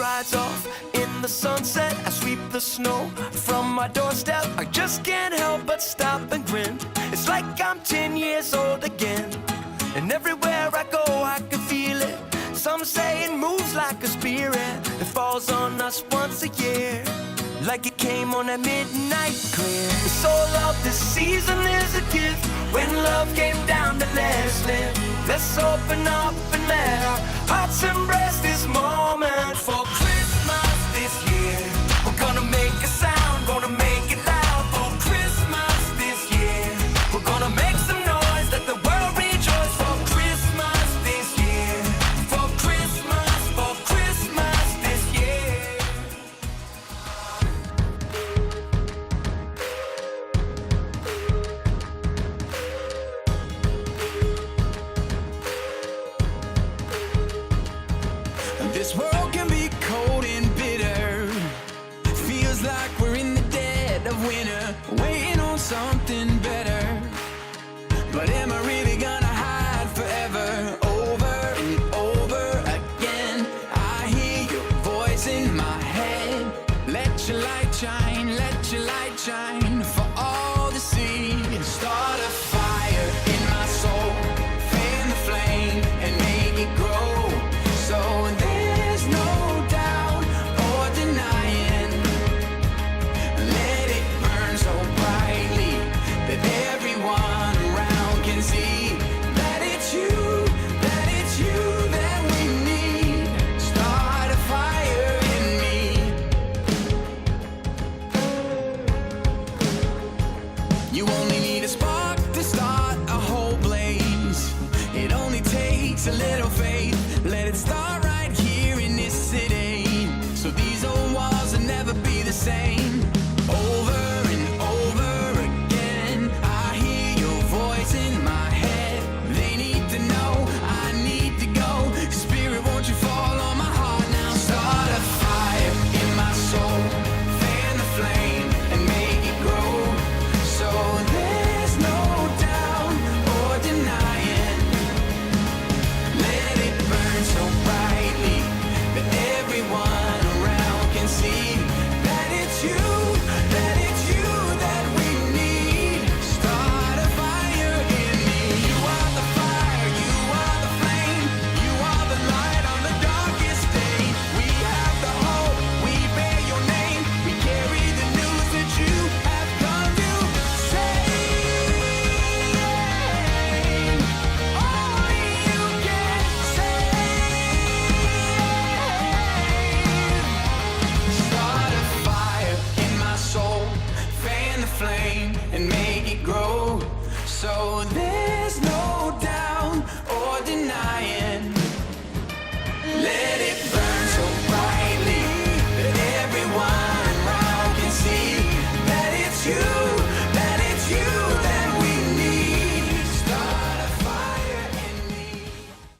rides off in the sunset. I sweep the snow from my doorstep. I just can't help but stop and grin. It's like I'm 10 years old again. And everywhere I go I can feel it. Some say it moves like a spirit that falls on us once a year, like it came on that midnight clear. The soul of this season is a gift. When love came down to let us live, let's open up and let our hearts embrace this moment. For Christmas this year, we're gonna make a sound, gonna make it loud. For Christmas this year, we're gonna make some noise, let the world rejoice. For Christmas this year, for Christmas this year. This world can be cold and bitter. Feels like we're in the dead of winter, waiting on something better. But am I really gonna hide forever? Over and over again, I hear your voice in my head. Let your light shine, let your light shine for all to see. Start a fire in my soul, fan the flame and make it grow. So there's no doubt or denying. Let it burn so brightly that everyone around can see that it's you that we need. Start a fire in me. You only need a spark to start a whole blaze. It only takes a little faith. Let it start right here in this city, so these old walls will never be the same. Over and over again, I hear your voice in my head. They need to know, I need to go. Spirit, won't you fall on my heart now? Start a fire in my soul, fan the flame and make it grow. So there's no doubt or denying. Let it burn so brightly that everyone around can see that it's you that we need. Start a fire in me. You are the fire, you are the flame, you are the light on the darkest day. We have the hope, we bear your name, we carry the news that you have come to save. Only you can save. Start a fire in my soul, fan the flame and make it grow. So there